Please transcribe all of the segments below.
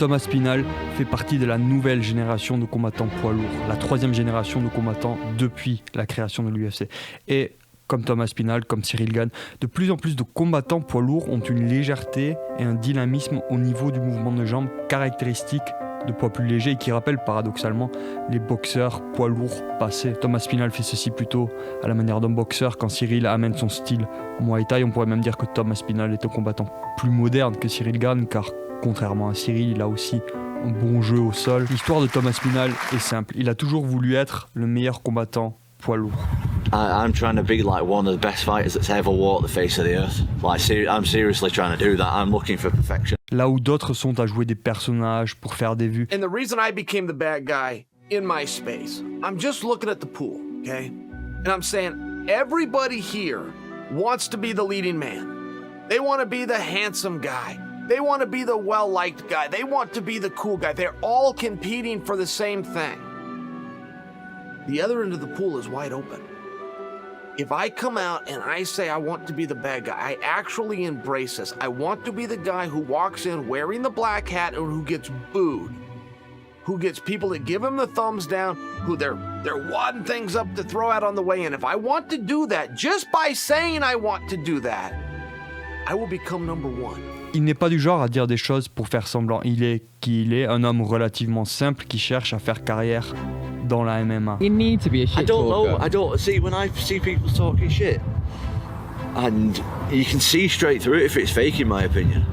Thomas Spinal fait partie de la nouvelle génération de combattants poids lourds, la troisième génération de combattants depuis la création de l'UFC. Et comme Thomas Spinal, comme Cyril Gane, de plus en plus de combattants poids lourds ont une légèreté et un dynamisme au niveau du mouvement de jambes caractéristiques de poids plus légers et qui rappellent paradoxalement les boxeurs poids lourds passés. Thomas Spinal fait ceci plutôt à la manière d'un boxeur quand Cyril amène son style Muay Thai. On pourrait même dire que Thomas Spinal est un combattant plus moderne que Cyril Gane car contrairement à Cyril, il a aussi un bon jeu au sol. L'histoire de Thomas Spinal est simple. Il a toujours voulu être le meilleur combattant poids lourd. I'm trying to be like one of the best fighters that's ever walked the face of the earth. Like, I'm seriously trying to do that. I'm looking for perfection. Là où d'autres sont à jouer des personnages pour faire des vues. And the reason I became the bad guy in my space, I'm just looking at the pool, okay? And I'm saying everybody here wants to be the leading man. They want to be the handsome guy. They want to be the well-liked guy. They want to be the cool guy. They're all competing for the same thing. The other end of the pool is wide open. If I come out and I say I want to be the bad guy, I actually embrace this. I want to be the guy who walks in wearing the black hat and who gets booed. Who gets people that give him the thumbs down, who they're wadding things up to throw out on the way in. If I want to do that, just by saying I want to do that, I will become number one. Il n'est pas du genre à dire des choses pour faire semblant. Il est qui il est, un homme relativement simple qui cherche à faire carrière dans la MMA. You need to be a shit I don't talker. know. I don't see when I see people talking shit, and you can see straight through it if it's fake, in my opinion.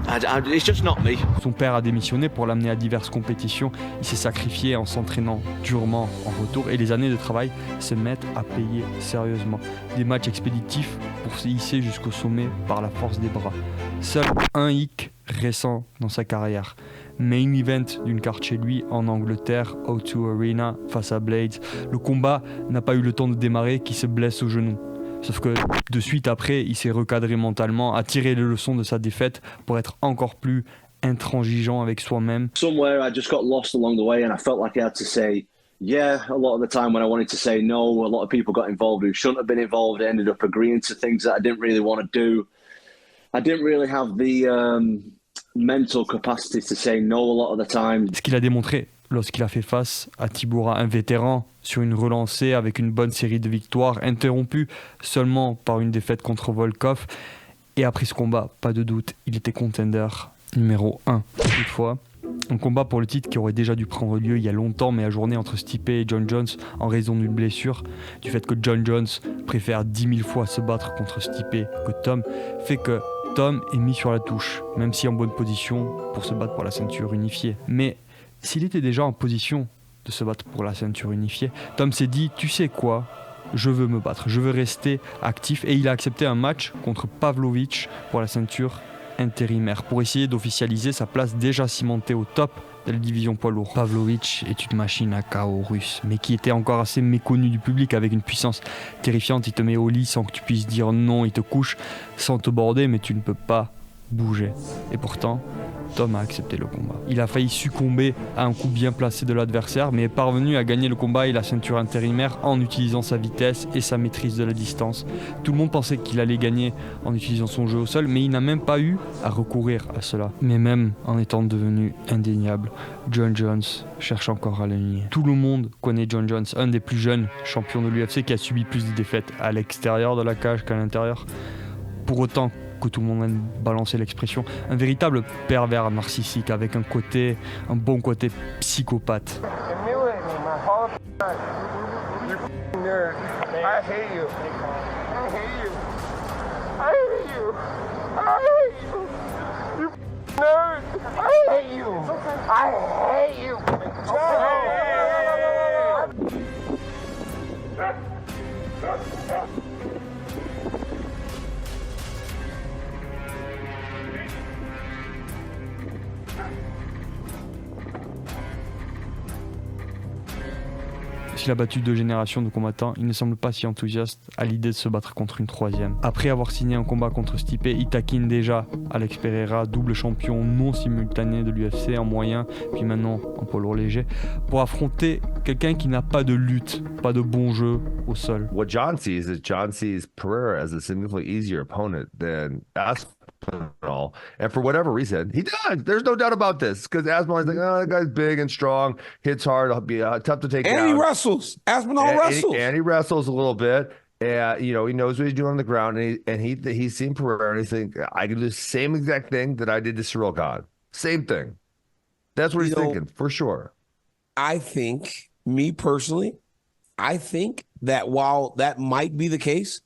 And it's just not me. Son père a démissionné pour l'amener à diverses compétitions. Il s'est sacrifié en s'entraînant durement en retour et les années de travail se mettent à payer sérieusement. Des matchs expéditifs pour se hisser jusqu'au sommet par la force des bras. Seul un hic récent dans sa carrière. Main event d'une carte chez lui en Angleterre, O2 Arena face à Blades. Le combat n'a pas eu le temps de démarrer qu'il se blesse au genou. Sauf que de suite après, il s'est recadré mentalement, a tiré les leçons de sa défaite pour être encore plus intransigeant avec soi-même. Somewhere I just got lost along the way and I felt like I had to say, yeah, a lot of the time when I wanted to say no, a lot of people got involved who shouldn't have been involved. I ended up agreeing to things that I didn't really want to do. I didn't really have the mental capacity to say no a lot of the time. Ce qu'il a démontré lorsqu'il a fait face à Tybura, un vétéran, sur une relancée avec une bonne série de victoires, interrompue seulement par une défaite contre Volkov. Et après ce combat, pas de doute, il était contender numéro 1. Toutefois, un combat pour le titre qui aurait déjà dû prendre lieu il y a longtemps, mais ajourné entre Stipe et John Jones en raison d'une blessure, du fait que John Jones préfère 10 000 fois se battre contre Stipe que Tom, fait que Tom est mis sur la touche, même si en bonne position pour se battre pour la ceinture unifiée. Mais s'il était déjà en position de se battre pour la ceinture unifiée, Tom s'est dit, tu sais quoi, je veux me battre, je veux rester actif, et il a accepté un match contre Pavlovich pour la ceinture intérimaire, pour essayer d'officialiser sa place déjà cimentée au top de la division poids lourd. Pavlovich est une machine à KO russe, mais qui était encore assez méconnue du public, avec une puissance terrifiante. Il te met au lit sans que tu puisses dire non, il te couche sans te border, mais tu ne peux pas bouger. Et pourtant, Tom a accepté le combat. Il a failli succomber à un coup bien placé de l'adversaire, mais est parvenu à gagner le combat et la ceinture intérimaire en utilisant sa vitesse et sa maîtrise de la distance. Tout le monde pensait qu'il allait gagner en utilisant son jeu au sol, mais il n'a même pas eu à recourir à cela. Mais même en étant devenu indéniable, John Jones cherche encore à l'aligner. Tout le monde connaît John Jones, un des plus jeunes champions de l'UFC qui a subi plus de défaites à l'extérieur de la cage qu'à l'intérieur. Pour autant que tout le monde aime balancer l'expression, un véritable pervers narcissique avec un bon côté psychopathe. S'il a battu 2 générations de combattants, il ne semble pas si enthousiaste à l'idée de se battre contre une 3e. Après avoir signé un combat contre Stipe, il taquine déjà Alex Pereira, double champion non simultané de l'UFC en moyen, puis maintenant en poids lourd léger, pour affronter quelqu'un qui n'a pas de lutte, pas de bon jeu au sol. What John sees is Pereira as a significantly easier opponent than Aspinall. Aspinall. And for whatever reason, he does. There's no doubt about this. Because Aspinall is like, oh, that guy's big and strong, hits hard, it'll be tough to take down. And he wrestles. Aspinall wrestles. And he wrestles a little bit. And, he knows what he's doing on the ground. And he's seen Pereira and he's thinking, I can do the same exact thing that I did to Cyril Gane. Same thing. That's what he's thinking, for sure. I think, me personally, I think that while that might be the case,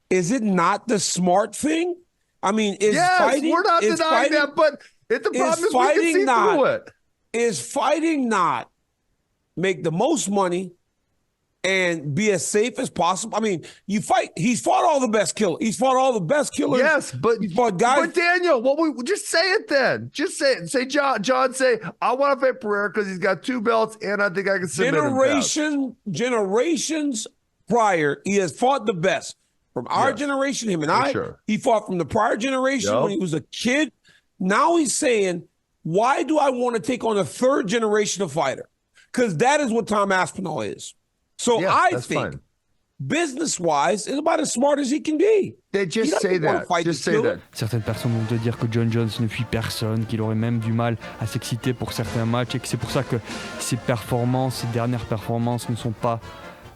is it not the smart thing? I mean, fighting, we're not denying that, but the problem is we can see through it. Is fighting not make the most money and be as safe as possible? I mean, you fight. He's fought all the best killers. He's fought all the best killers. Yes, but he's fought guys. But Daniel, we just say it then. Just say it. Say John. Say I want to fight Pereira because he's got 2 belts, and I think I can submit him. Generations prior, he has fought the best. From our generation, him and I, he fought from the prior generation when he was a kid. Now he's saying, why do I want to take on a 3rd generation of fighter? Because that is what Tom Aspinall is. So I think, business-wise, is about as smart as he can be. They just say that. Just say that. Certaines personnes vont te dire que John Jones ne fuit personne, qu'il aurait même du mal à s'exciter pour certains matchs et que c'est pour ça que ses dernières performances ne sont pas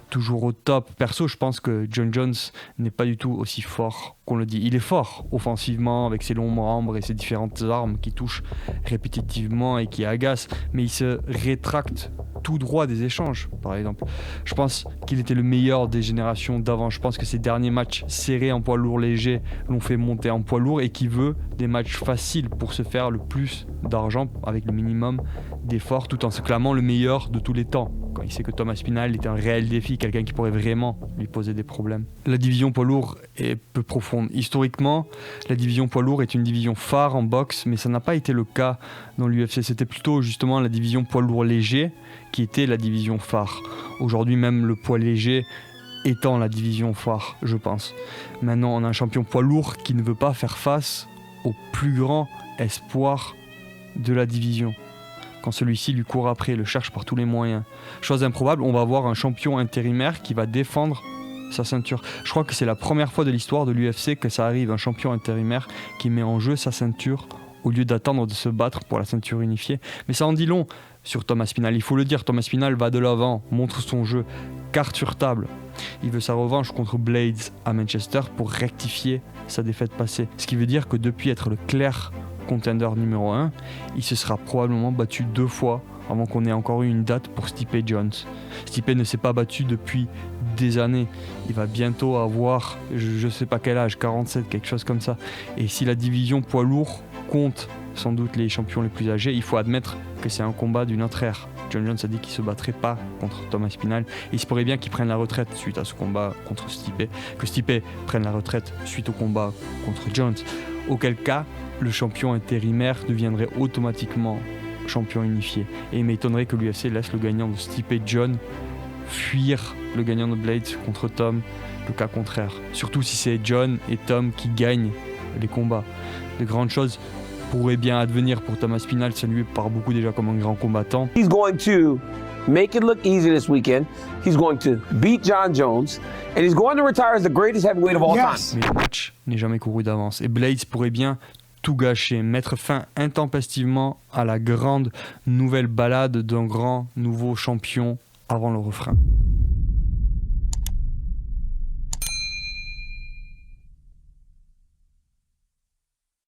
toujours au top. Perso, je pense que John Jones n'est pas du tout aussi fort qu'on le dit. Il est fort offensivement avec ses longs membres et ses différentes armes qui touchent répétitivement et qui agacent, mais il se rétracte tout droit des échanges, par exemple. Je pense qu'il était le meilleur des générations d'avant. Je pense que ses derniers matchs serrés en poids lourd léger l'ont fait monter en poids lourd et qu'il veut des matchs faciles pour se faire le plus d'argent avec le minimum d'efforts tout en se clamant le meilleur de tous les temps. Quand il sait que Thomas Aspinall était un réel défi, quelqu'un qui pourrait vraiment lui poser des problèmes. La division poids lourd est peu profonde. Historiquement, la division poids lourd est une division phare en boxe, mais ça n'a pas été le cas dans l'UFC. C'était plutôt justement la division poids lourd léger qui était la division phare. Aujourd'hui, même le poids léger étant la division phare, je pense. Maintenant, on a un champion poids lourd qui ne veut pas faire face au plus grand espoir de la division. Quand celui-ci lui court après, le cherche par tous les moyens. Chose improbable, on va avoir un champion intérimaire qui va défendre sa ceinture. Je crois que c'est la première fois de l'histoire de l'UFC que ça arrive, un champion intérimaire qui met en jeu sa ceinture au lieu d'attendre de se battre pour la ceinture unifiée. Mais ça en dit long sur Thomas Aspinall. Il faut le dire, Thomas Aspinall va de l'avant, montre son jeu, carte sur table. Il veut sa revanche contre Blades à Manchester pour rectifier sa défaite passée. Ce qui veut dire que depuis être le clair contender numéro 1, il se sera probablement battu 2 fois avant qu'on ait encore eu une date pour Stipe Jones. Stipe ne s'est pas battu depuis des années. Il va bientôt avoir, je sais pas quel âge, 47, quelque chose comme ça. Et si la division poids lourd compte sans doute les champions les plus âgés, il faut admettre que c'est un combat d'une autre ère. John Jones a dit qu'il ne se battrait pas contre Thomas Aspinall. Et il se pourrait bien qu'il prenne la retraite suite à ce combat contre Stipe, que Stipe prenne la retraite suite au combat contre Jones. Auquel cas, le champion intérimaire deviendrait automatiquement champion unifié. Et il m'étonnerait que l'UFC laisse le gagnant de Stipe John fuir le gagnant de Blades contre Tom, le cas contraire. Surtout si c'est John et Tom qui gagnent les combats. De grandes choses pourraient bien advenir pour Thomas Aspinall, salué par beaucoup déjà comme un grand combattant. He's going to make it look easy this weekend. He's going to beat John Jones, and he's going to retire as the greatest heavyweight of all time. Mais le match n'est jamais couru d'avance. Et Blades pourrait bien tout gâcher, mettre fin intempestivement à la grande nouvelle balade d'un grand nouveau champion avant le refrain.